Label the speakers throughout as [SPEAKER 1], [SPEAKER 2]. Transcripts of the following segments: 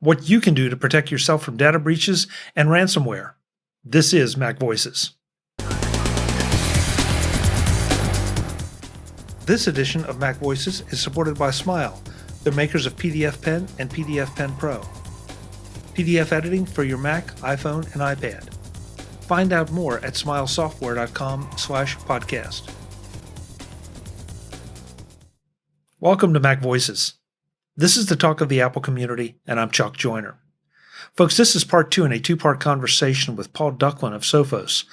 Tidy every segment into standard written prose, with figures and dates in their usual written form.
[SPEAKER 1] what you can do to protect yourself from data breaches and ransomware. This is MacVoices. This edition of MacVoices is supported by Smile, the makers of PDF Pen and PDF Pen Pro. PDF editing for your Mac, iPhone, and iPad. Find out more at smilesoftware.com/podcast. Welcome to MacVoices. This is the talk of the Apple community, and I'm Chuck Joyner. Folks, this is part 2 in a 2-part conversation with Paul Ducklin of Sophos.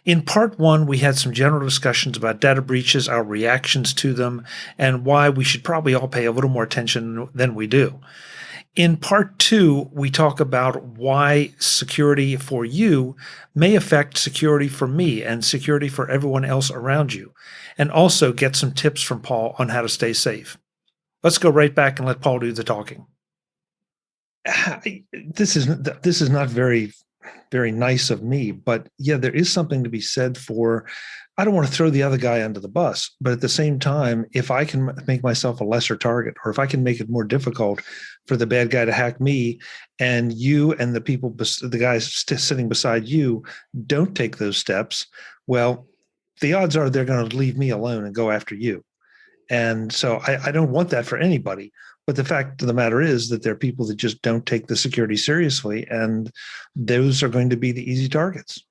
[SPEAKER 1] In part 1, we had some general discussions about data breaches, our reactions to them, and why we should probably all pay a little more attention than we do. In part 2, we talk about why security for you may affect security for me and security for everyone else around you, and also get some tips from Paul on how to stay safe. Let's go right back and let Paul do the talking. This is not very nice of me, but yeah, there is something to be said for, I don't want to throw the other guy under the bus, but at the same time, if I can make myself a lesser target, or if I can make it more difficult for the bad guy to hack me, and you and the guys sitting beside you don't take those steps, well, the odds are they're going to leave me alone and go after you. And so I don't want that for anybody. But the fact of the matter is that there are people that just don't take the security seriously, and those are going to be the easy targets.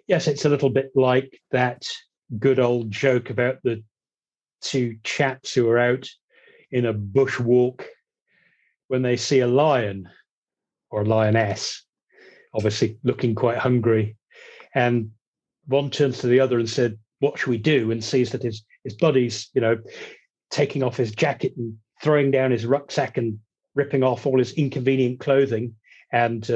[SPEAKER 2] Yes, it's a little bit like that good old joke about the two chaps who are out in a bushwalk when they see a lion or a lioness, obviously looking quite hungry. And one turns to the other and said, "What should we do?" and sees that his buddy's, taking off his jacket and throwing down his rucksack and ripping off all his inconvenient clothing and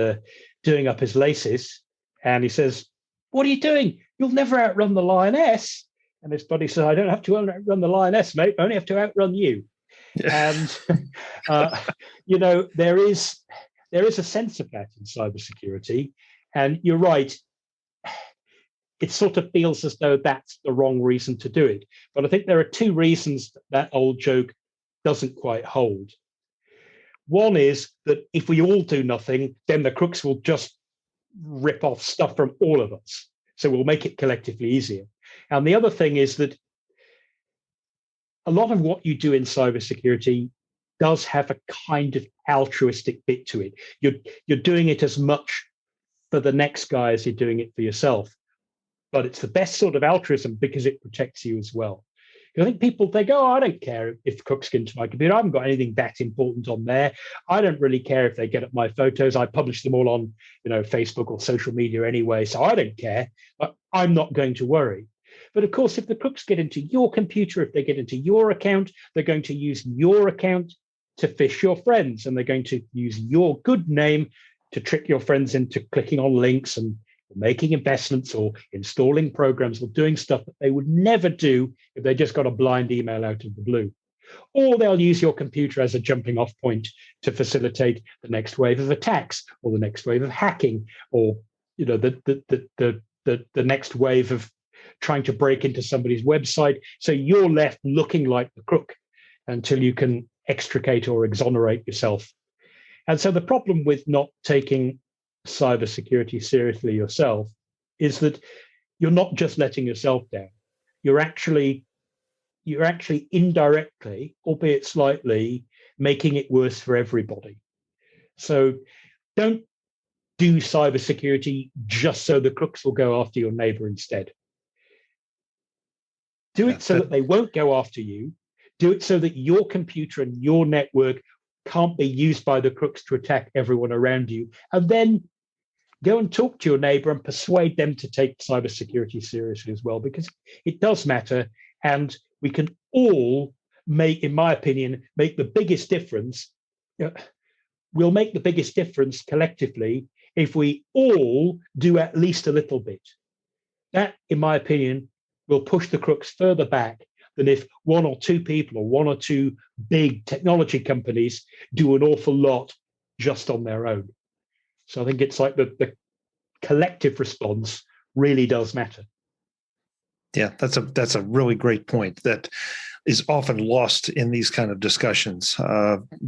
[SPEAKER 2] doing up his laces. And he says, "What are you doing? You'll never outrun the lioness." And his buddy says, "I don't have to outrun the lioness, mate. I only have to outrun you." And, there is a sense of that in cybersecurity. And you're right. It sort of feels as though that's the wrong reason to do it. But I think there are two reasons that old joke doesn't quite hold. One is that if we all do nothing, then the crooks will just rip off stuff from all of us. So we'll make it collectively easier. And the other thing is that a lot of what you do in cybersecurity does have a kind of altruistic bit to it. You're doing it as much for the next guy as you're doing it for yourself. But it's the best sort of altruism because it protects you as well. I think people, they go, "Oh, I don't care if crooks get into my computer. I haven't got anything that important on there. I don't really care if they get at my photos. I publish them all on, Facebook or social media anyway, so I don't care. But I'm not going to worry." But of course, if the crooks get into your computer, if they get into your account, they're going to use your account to phish your friends, and they're going to use your good name to trick your friends into clicking on links and making investments or installing programs or doing stuff that they would never do if they just got a blind email out of the blue. Or they'll use your computer as a jumping off point to facilitate the next wave of attacks or the next wave of hacking or the next wave of trying to break into somebody's website. So you're left looking like the crook until you can extricate or exonerate yourself. And so the problem with not taking cybersecurity seriously yourself is that you're not just letting yourself down. You're actually indirectly, albeit slightly, making it worse for everybody. So don't do cybersecurity just so the crooks will go after your neighbor instead. Do it so that they won't go after you. Do it so that your computer and your network can't be used by the crooks to attack everyone around you. And then go and talk to your neighbor and persuade them to take cybersecurity seriously as well, because it does matter. And we can all in my opinion, make the biggest difference. We'll make the biggest difference collectively if we all do at least a little bit. That, in my opinion, will push the crooks further back than if one or two people or one or two big technology companies do an awful lot just on their own. So I think it's like the collective response really does matter.
[SPEAKER 1] Yeah, that's a really great point. That is often lost in these kind of discussions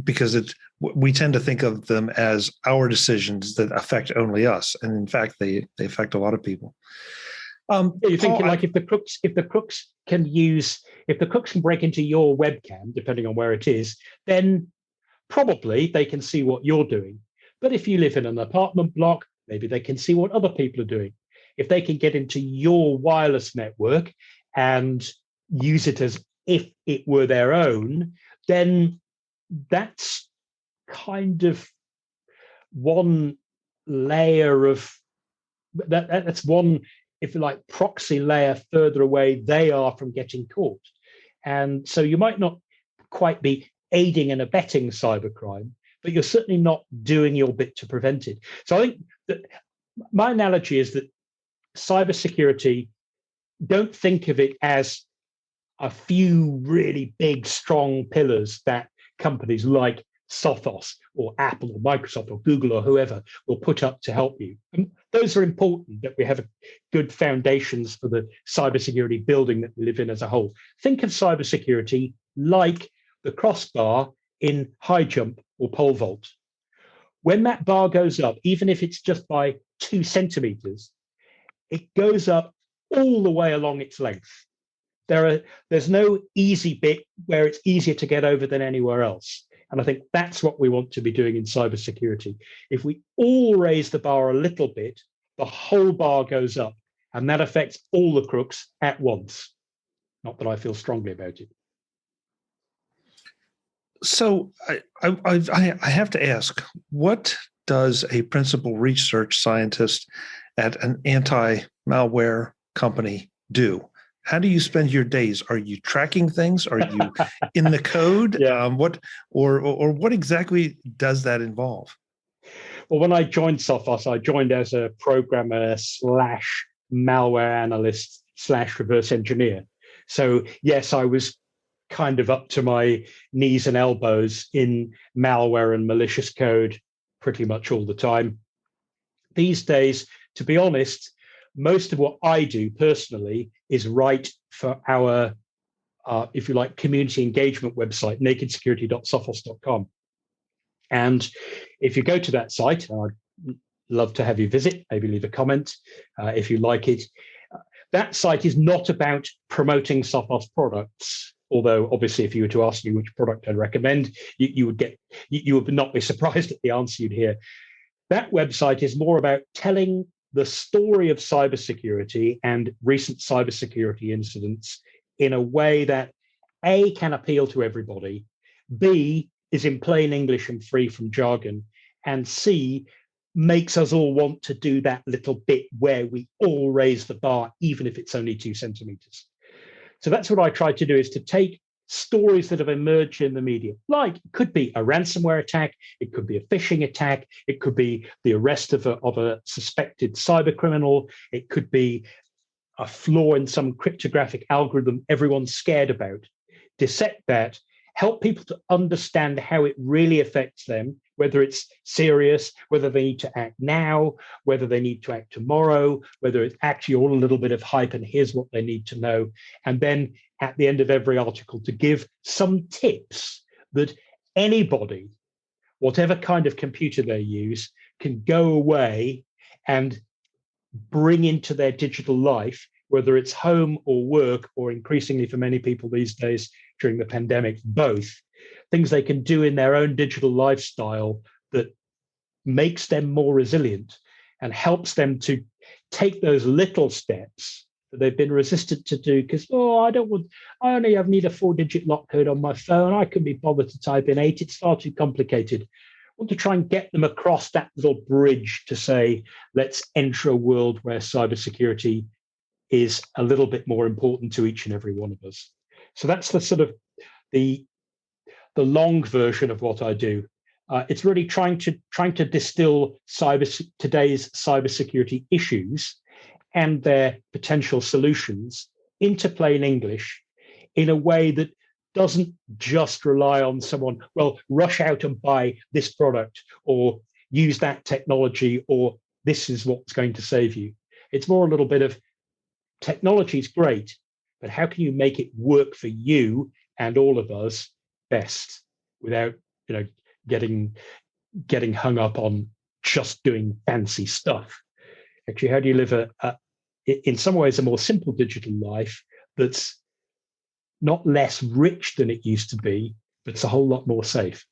[SPEAKER 1] because we tend to think of them as our decisions that affect only us, and in fact, they affect a lot of people.
[SPEAKER 2] You're thinking like if the crooks can break into your webcam, depending on where it is, then probably they can see what you're doing. But if you live in an apartment block, maybe they can see what other people are doing. If they can get into your wireless network and use it as if it were their own, then that's kind of one layer of that's one, if you like, proxy layer further away they are from getting caught. And so you might not quite be aiding and abetting cybercrime, but you're certainly not doing your bit to prevent it. So I think that my analogy is that cybersecurity, don't think of it as a few really big, strong pillars that companies like Sophos or Apple or Microsoft or Google or whoever will put up to help you. And those are important, that we have good foundations for the cybersecurity building that we live in as a whole. Think of cybersecurity like the crossbar in high jump or pole vault. When that bar goes up, even if it's just by 2 centimeters, it goes up all the way along its length. There's no easy bit where it's easier to get over than anywhere else. And I think that's what we want to be doing in cybersecurity. If we all raise the bar a little bit, the whole bar goes up, and that affects all the crooks at once. Not that I feel strongly about it.
[SPEAKER 1] So I have to ask, what does a principal research scientist at an anti-malware company do? How do you spend your days? Are you tracking things? Are you in the code?
[SPEAKER 2] Yeah.
[SPEAKER 1] What exactly does that involve?
[SPEAKER 2] Well, when I joined Sophos, I joined as a programmer / malware analyst / reverse engineer. So yes, I was kind of up to my knees and elbows in malware and malicious code pretty much all the time. These days, to be honest, most of what I do personally is write for our, if you like, community engagement website, nakedsecurity.sophos.com. And if you go to that site, I'd love to have you visit, maybe leave a comment if you like it. That site is not about promoting Sophos products, although obviously if you were to ask me which product I'd recommend, you would not be surprised at the answer you'd hear. That website is more about telling the story of cybersecurity and recent cybersecurity incidents in a way that A, can appeal to everybody, B, is in plain English and free from jargon, and C, makes us all want to do that little bit where we all raise the bar, even if it's only 2 centimeters. So that's what I try to do, is to take stories that have emerged in the media, like it could be a ransomware attack, it could be a phishing attack, it could be the arrest of a suspected cyber criminal, it could be a flaw in some cryptographic algorithm everyone's scared about. Dissect that, help people to understand how it really affects them, whether it's serious, whether they need to act now, whether they need to act tomorrow, whether it's actually all a little bit of hype and here's what they need to know. And then at the end of every article, to give some tips that anybody, whatever kind of computer they use, can go away and bring into their digital life, whether it's home or work, or increasingly for many people these days during the pandemic, both. Things they can do in their own digital lifestyle that makes them more resilient and helps them to take those little steps that they've been resistant to do because, I only need a 4-digit lock code on my phone. I couldn't be bothered to type in 8. It's far too complicated. I want to try and get them across that little bridge to say, let's enter a world where cybersecurity is a little bit more important to each and every one of us. So that's the sort of the long version of what I do. It's really trying to distill today's cybersecurity issues and their potential solutions into plain English in a way that doesn't just rely on someone, well, rush out and buy this product or use that technology or this is what's going to save you. It's more a little bit of technology is great, but how can you make it work for you and all of us best without getting hung up on just doing fancy stuff. Actually, how do you live in some ways, a more simple digital life that's not less rich than it used to be, but it's a whole lot more safe?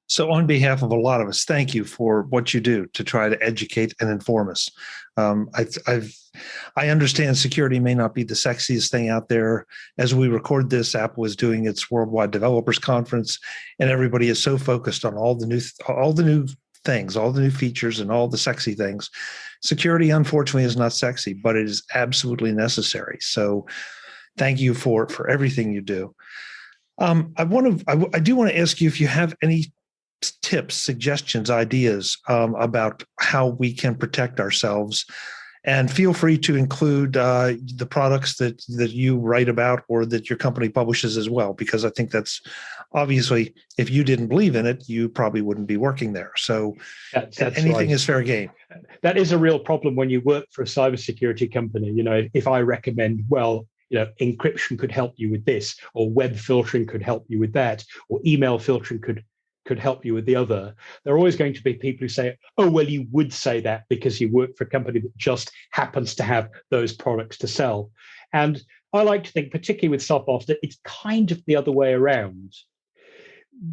[SPEAKER 1] So on behalf of a lot of us, thank you for what you do to try to educate and inform us. I understand security may not be the sexiest thing out there. As we record this, Apple is doing its Worldwide Developers Conference, and everybody is so focused on all the new things, all the new features and all the sexy things. Security, unfortunately, is not sexy, but it is absolutely necessary. So thank you for everything you do. I do want to ask you if you have any tips, suggestions, ideas about how we can protect ourselves, and feel free to include the products that you write about or that your company publishes as well, because I think that's obviously, if you didn't believe in it, you probably wouldn't be working there. So
[SPEAKER 2] that's
[SPEAKER 1] anything
[SPEAKER 2] right.
[SPEAKER 1] is fair game.
[SPEAKER 2] That is a real problem when you work for a cybersecurity company. If I recommend, well, encryption could help you with this, or web filtering could help you with that, or email filtering could help you with the other, there are always going to be people who say, oh, well, you would say that because you work for a company that just happens to have those products to sell. And I like to think, particularly with Sophos, that it's kind of the other way around.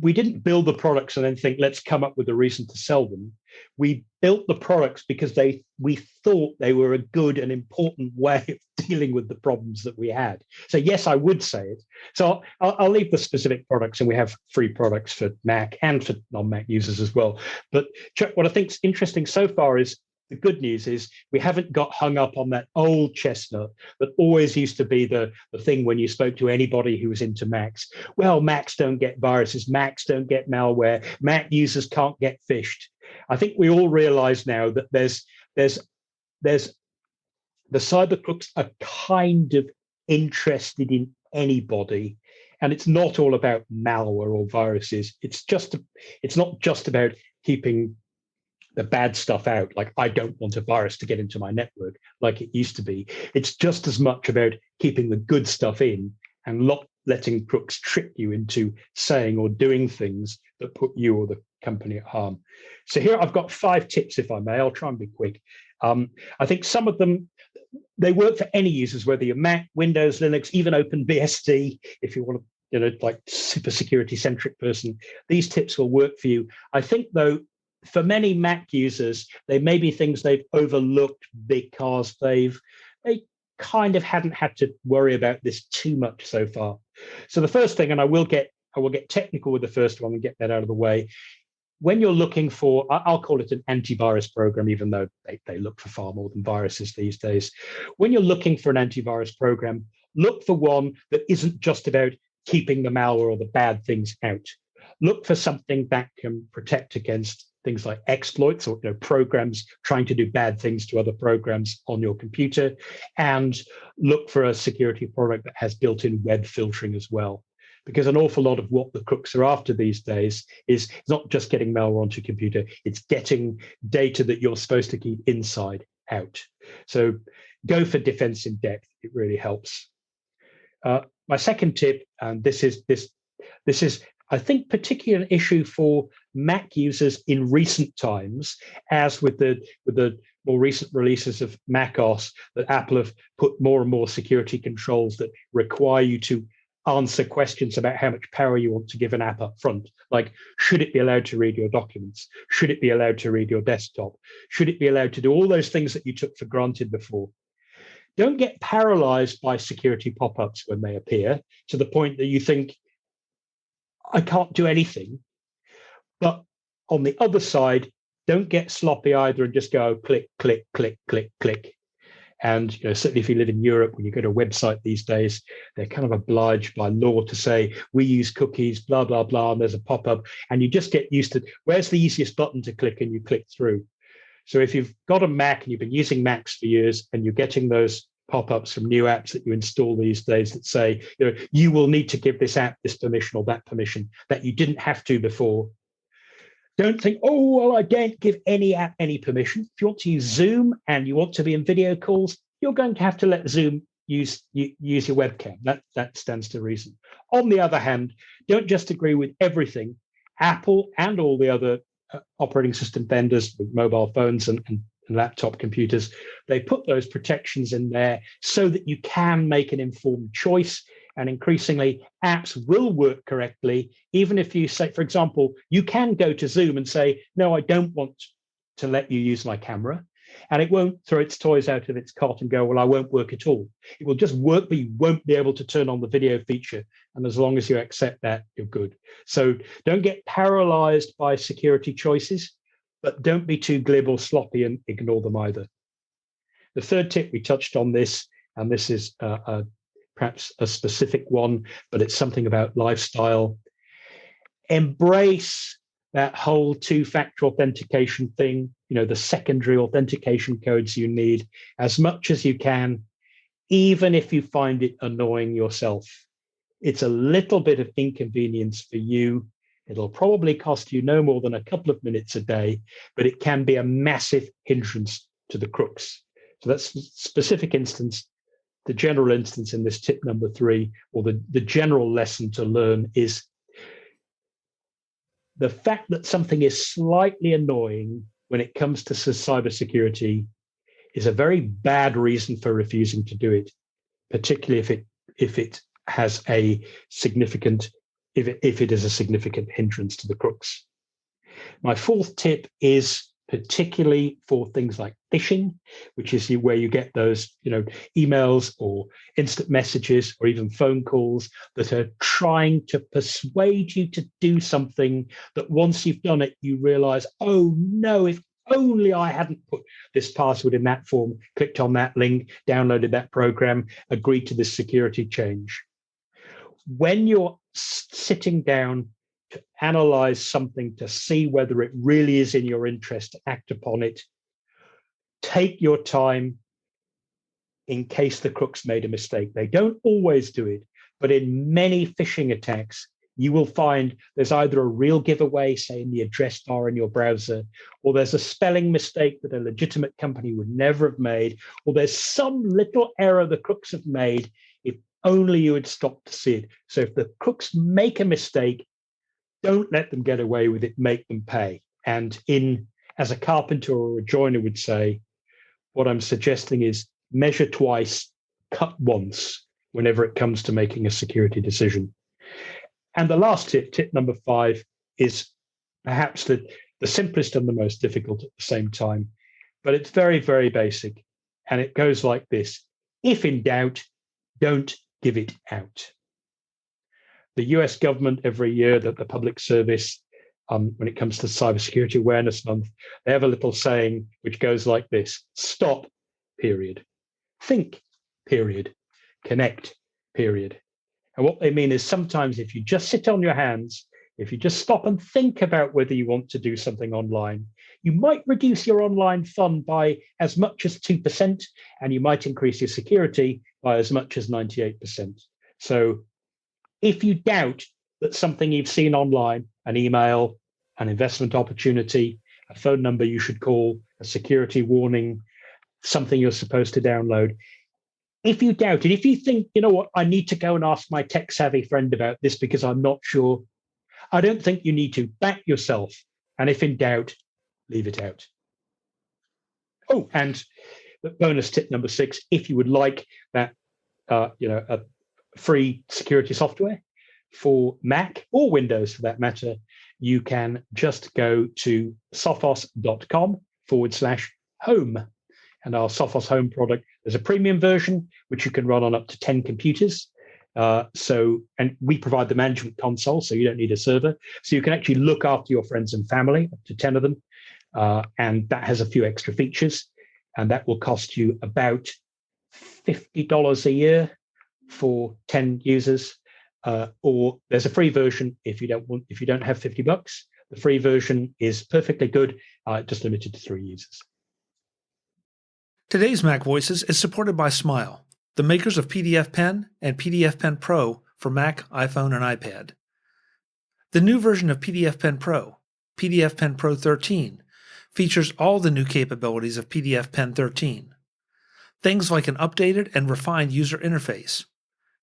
[SPEAKER 2] We didn't build the products and then think, let's come up with a reason to sell them. We built the products because we thought they were a good and important way of dealing with the problems that we had. So yes, I would say it. So I'll leave the specific products, and we have free products for Mac and for non-Mac users as well. But Chuck, what I think's interesting so far is, the good news is we haven't got hung up on that old chestnut that always used to be the thing when you spoke to anybody who was into Macs. Well, Macs don't get viruses, Macs don't get malware, Mac users can't get phished. I think we all realize now that there's the cyber crooks are kind of interested in anybody, and it's not all about malware or viruses. It's not just about keeping the bad stuff out. Like, I don't want a virus to get into my network like it used to be. It's just as much about keeping the good stuff in and not letting crooks trick you into saying or doing things that put you or the company at harm. So here I've got 5 tips, if I may. I'll try and be quick. I think some of them, they work for any users, whether you're Mac, Windows, Linux, even OpenBSD, if you want to, like super security centric person, these tips will work for you. I think though, for many Mac users, they may be things they've overlooked because they kind of hadn't had to worry about this too much so far. So the first thing, and I will get technical with the first one and get that out of the way. When you're looking for, I'll call it an antivirus program, even though they look for far more than viruses these days. When you're looking for an antivirus program, look for one that isn't just about keeping the malware or the bad things out. Look for something that can protect against things like exploits or programs trying to do bad things to other programs on your computer, and look for a security product that has built-in web filtering as well. Because an awful lot of what the crooks are after these days is not just getting malware onto your computer, it's getting data that you're supposed to keep inside out. So go for defense in depth. It really helps. My second tip, and this is I think particularly an issue for Mac users in recent times, as with the more recent releases of macOS, that Apple have put more and more security controls that require you to answer questions about how much power you want to give an app up front. Like, should it be allowed to read your documents? Should it be allowed to read your desktop? Should it be allowed to do all those things that you took for granted before? Don't get paralyzed by security pop-ups when they appear to the point that you think, I can't do anything. But on the other side, don't get sloppy either and just go click, click, click, click, click. And certainly if you live in Europe, when you go to a website these days, they're kind of obliged by law to say, we use cookies, blah, blah, blah, and there's a pop-up. And you just get used to, where's the easiest button to click, and you click through. So if you've got a Mac and you've been using Macs for years and you're getting those pop-ups from new apps that you install these days that say, you will need to give this app this permission or that permission that you didn't have to before. Don't think, oh, well, I don't give any app any permission. If you want to use Zoom and you want to be in video calls, you're going to have to let Zoom use your webcam. That stands to reason. On the other hand, don't just agree with everything. Apple and all the other operating system vendors with mobile phones and laptop computers, they put those protections in there so that you can make an informed choice. And increasingly, apps will work correctly, even if you say, for example, you can go to Zoom and say, no, I don't want to let you use my camera. And it won't throw its toys out of its cot and go, well, I won't work at all. It will just work, but you won't be able to turn on the video feature. And as long as you accept that, you're good. So don't get paralyzed by security choices, but don't be too glib or sloppy and ignore them either. The third tip, we touched on this, and this is perhaps a specific one, but it's something about lifestyle. Embrace that whole two-factor authentication thing, the secondary authentication codes you need as much as you can, even if you find it annoying yourself. It's a little bit of inconvenience for you. It'll probably cost you no more than a couple of minutes a day, but it can be a massive hindrance to the crooks. So that's a specific instance. The general instance in this tip number 3, or the general lesson to learn, is the fact that something is slightly annoying when it comes to cybersecurity is a very bad reason for refusing to do it, particularly if it has a significant hindrance to the crooks. My fourth tip is particularly for things like phishing, which is where you get those, emails or instant messages or even phone calls that are trying to persuade you to do something that once you've done it, you realize, oh no, if only I hadn't put this password in that form, clicked on that link, downloaded that program, agreed to this security change. When you're sitting down to analyze something to see whether it really is in your interest to act upon it, take your time in case the crooks made a mistake. They don't always do it, but in many phishing attacks, you will find there's either a real giveaway, say in the address bar in your browser, or there's a spelling mistake that a legitimate company would never have made, or there's some little error the crooks have made. If only you had stopped to see it. So if the crooks make a mistake, don't let them get away with it, make them pay. And as a carpenter or a joiner would say, what I'm suggesting is measure twice, cut once, whenever it comes to making a security decision. And the last tip number 5, is perhaps the simplest and the most difficult at the same time, but it's very, very basic. And it goes like this: if in doubt, don't give it out. The US government every year, the public service, when it comes to Cybersecurity Awareness Month, they have a little saying which goes like this: stop, period. Think, period. Connect, period. And what they mean is sometimes if you just sit on your hands, if you just stop and think about whether you want to do something online, you might reduce your online fun by as much as 2%, and you might increase your security by as much as 98%. So if you doubt that something you've seen online, an email, an investment opportunity, a phone number you should call, a security warning, something you're supposed to download, if you doubt it, if you think, you know what, I need to go and ask my tech-savvy friend about this because I'm not sure, I don't think you need to. Back yourself. And if in doubt, leave it out. Oh, and bonus tip number 6, if you would like that, a free security software for Mac or Windows for that matter, you can just go to sophos.com/home. And our Sophos Home product, there's a premium version, which you can run on up to 10 computers. And we provide the management console, so you don't need a server. So you can actually look after your friends and family, up to 10 of them. And that has a few extra features. And that will cost you about $50 a year for 10 users. Or there's a free version if you don't have $50. The free version is perfectly good, just limited to 3 users.
[SPEAKER 1] Today's MacVoices is supported by Smile, the makers of PDF Pen and PDF Pen Pro for Mac, iPhone, and iPad. The new version of PDF Pen Pro, PDF Pen Pro 13, features all the new capabilities of PDF Pen 13. Things like an updated and refined user interface,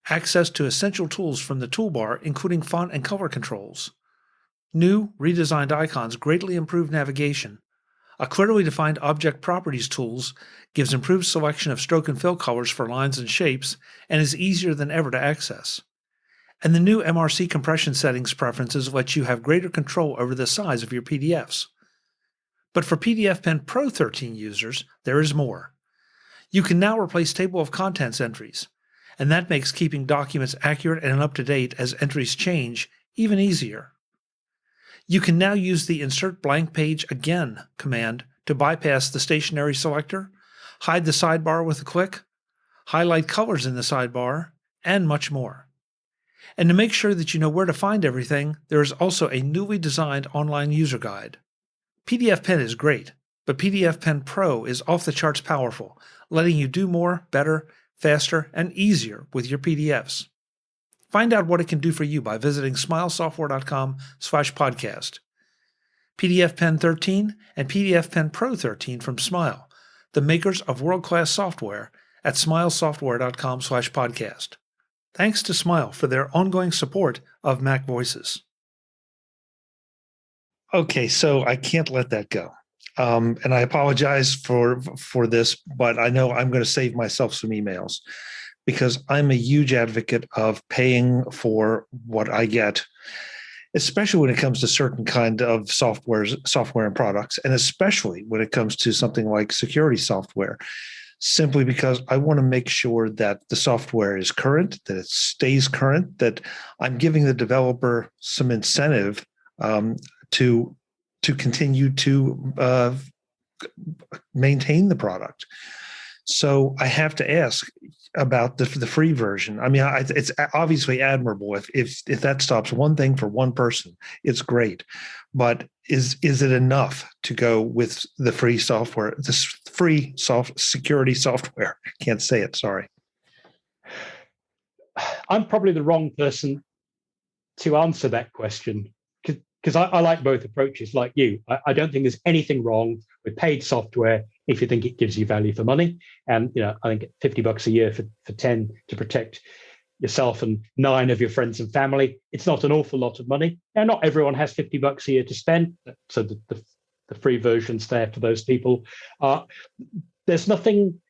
[SPEAKER 1] access to essential tools from the toolbar, including font and color controls, new, redesigned icons greatly improve navigation, a clearly defined object properties tools gives improved selection of stroke and fill colors for lines and shapes and is easier than ever to access. And the new MRC compression settings preferences let you have greater control over the size of your PDFs. But for PDFpen Pro 13 users, there is more. You can now replace table of contents entries, and that makes keeping documents accurate and up-to-date as entries change even easier. You can now use the Insert Blank Page Again command to bypass the stationary selector, hide the sidebar with a click, highlight colors in the sidebar, and much more. And to make sure that you know where to find everything, there is also a newly designed online user guide. PDFpen is great, but PDFpen Pro is off the charts powerful, letting you do more, better, faster, and easier with your PDFs. Find out what it can do for you by visiting smilesoftware.com/podcast. PDFpen 13 and PDFpen Pro 13 from Smile, the makers of world-class software, at smilesoftware.com/podcast. Thanks to Smile for their ongoing support of MacVoices. Okay, so I can't let that go. And I apologize for this, but I know I'm going to save myself some emails because I'm a huge advocate of paying for what I get, especially when it comes to certain kind of software and products, and especially when it comes to something like security software, simply because I want to make sure that the software is current, that it stays current, that I'm giving the developer some incentive to continue to maintain the product. So I have to ask about the free version. I mean, it's obviously admirable if that stops one thing for one person, it's great. But is it enough to go with the free software, this free security software? Can't say it. Sorry.
[SPEAKER 2] I'm probably the wrong person to answer that question because I like both approaches. Like you, I don't think there's anything wrong with paid software if you think it gives you value for money. And I think $50 a year for 10 to protect yourself and 9 of your friends and family, it's not an awful lot of money. Now, not everyone has $50 a year to spend, so the free version's there for those people. There's nothing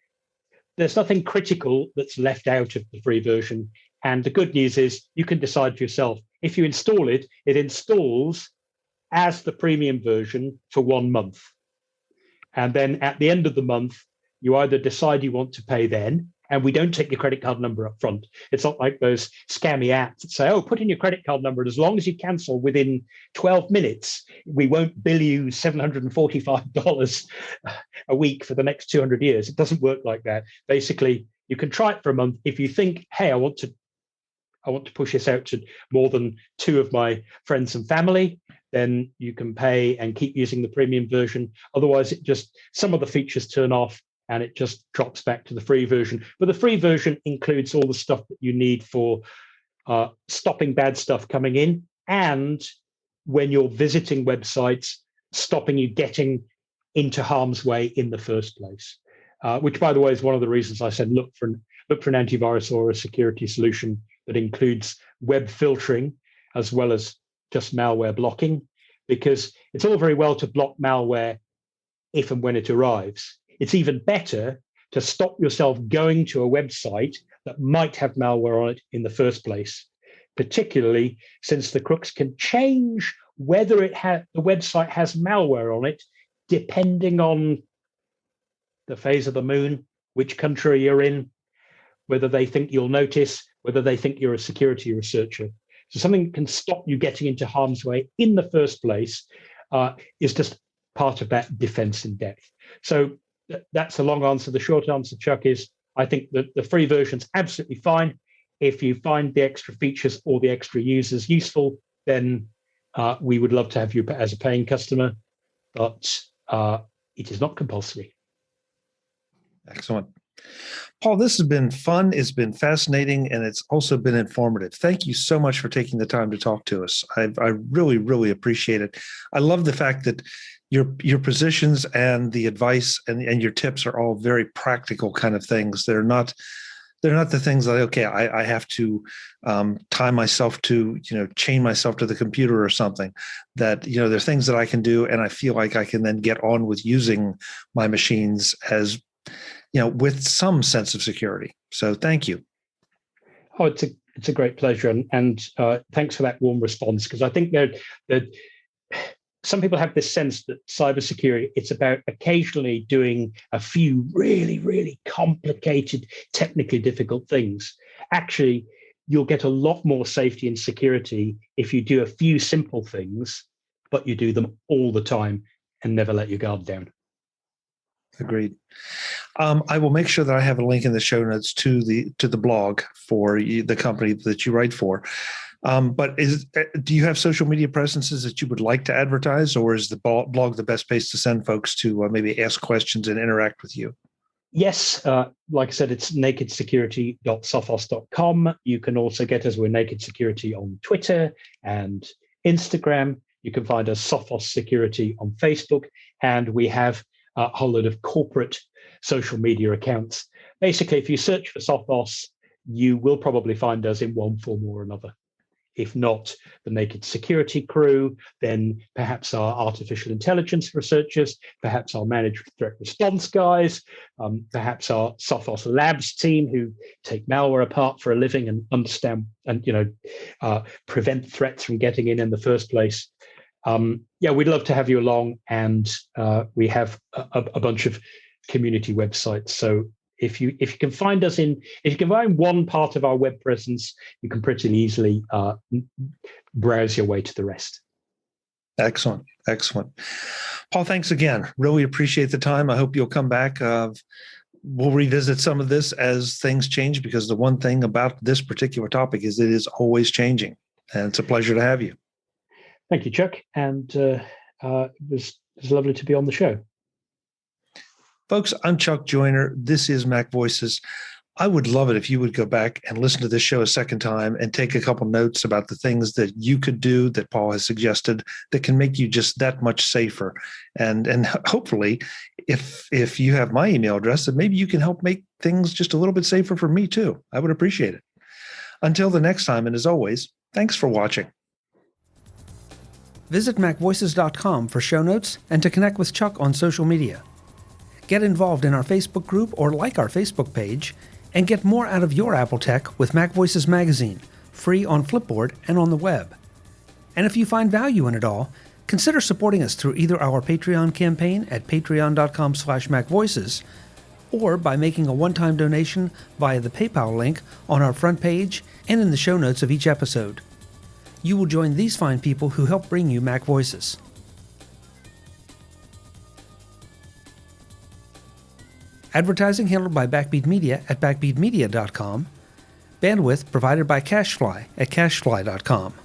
[SPEAKER 2] critical that's left out of the free version. And the good news is you can decide for yourself. If you install it, it installs as the premium version for 1 month. And then at the end of the month, you either decide you want to pay then, and we don't take your credit card number up front. It's not like those scammy apps that say, oh, put in your credit card number, and as long as you cancel within 12 minutes, we won't bill you $745 a week for the next 200 years. It doesn't work like that. Basically, you can try it for a month. If you think, hey, I want to push this out to more than 2 of my friends and family, then you can pay and keep using the premium version. Otherwise, some of the features turn off and it just drops back to the free version. But the free version includes all the stuff that you need for stopping bad stuff coming in, and when you're visiting websites, stopping you getting into harm's way in the first place. Which, by the way, is one of the reasons I said look for an antivirus or a security solution that includes web filtering as well as just malware blocking, because it's all very well to block malware if and when it arrives. It's even better to stop yourself going to a website that might have malware on it in the first place, particularly since the crooks can change whether the website has malware on it depending on the phase of the moon, which country you're in, whether they think you'll notice, whether they think you're a security researcher. So something that can stop you getting into harm's way in the first place is just part of that defense in depth. So that's a long answer. The short answer, Chuck, is I think that the free version's absolutely fine. If you find the extra features or the extra users useful, then we would love to have you as a paying customer, but it is not compulsory.
[SPEAKER 1] Excellent. Paul, this has been fun. It's been fascinating, and it's also been informative. Thank you so much for taking the time to talk to us. I really, really appreciate it. I love the fact that your positions and the advice and your tips are all very practical kind of things. They're not the things like, okay, I have to tie myself to, chain myself to the computer or something. That, they're things that I can do, and I feel like I can then get on with using my machines as, with some sense of security. So thank you.
[SPEAKER 2] Oh, it's a great pleasure, and thanks for that warm response, because I think that some people have this sense that cybersecurity, it's about occasionally doing a few really, really complicated, technically difficult things. Actually, you'll get a lot more safety and security if you do a few simple things, but you do them all the time and never let your guard down.
[SPEAKER 1] Agreed. I will make sure that I have a link in the show notes to the blog for the company that you write for. But do you have social media presences that you would like to advertise, or is the blog the best place to send folks to maybe ask questions and interact with you?
[SPEAKER 2] Yes, like I said, it's nakedsecurity.sophos.com. You can also get us with Naked Security on Twitter and Instagram. You can find us Sophos Security on Facebook, and we have a whole load of corporate social media accounts. Basically, if you search for Sophos, you will probably find us in one form or another. If not the Naked Security crew, then perhaps our artificial intelligence researchers, perhaps our managed threat response guys, perhaps our Sophos Labs team who take malware apart for a living and understand and prevent threats from getting in the first place. We'd love to have you along, and we have a bunch of community websites. So if you can find us if you can find one part of our web presence, you can pretty easily browse your way to the rest.
[SPEAKER 1] Excellent. Paul, thanks again. Really appreciate the time. I hope you'll come back. We'll revisit some of this as things change, because the one thing about this particular topic is it is always changing, and it's a pleasure to have you.
[SPEAKER 2] Thank you, Chuck. And it was lovely to be on the show.
[SPEAKER 1] Folks, I'm Chuck Joyner. This is MacVoices. I would love it if you would go back and listen to this show a second time and take a couple notes about the things that you could do that Paul has suggested that can make you just that much safer. And hopefully, if you have my email address, then maybe you can help make things just a little bit safer for me too. I would appreciate it. Until the next time, and as always, thanks for watching. Visit MacVoices.com for show notes and to connect with Chuck on social media. Get involved in our Facebook group or like our Facebook page, and get more out of your Apple tech with MacVoices Magazine, free on Flipboard and on the web. And if you find value in it all, consider supporting us through either our Patreon campaign at patreon.com/MacVoices, or by making a one-time donation via the PayPal link on our front page and in the show notes of each episode. You will join these fine people who help bring you MacVoices. Advertising handled by Backbeat Media at backbeatmedia.com. Bandwidth provided by CacheFly at cachefly.com.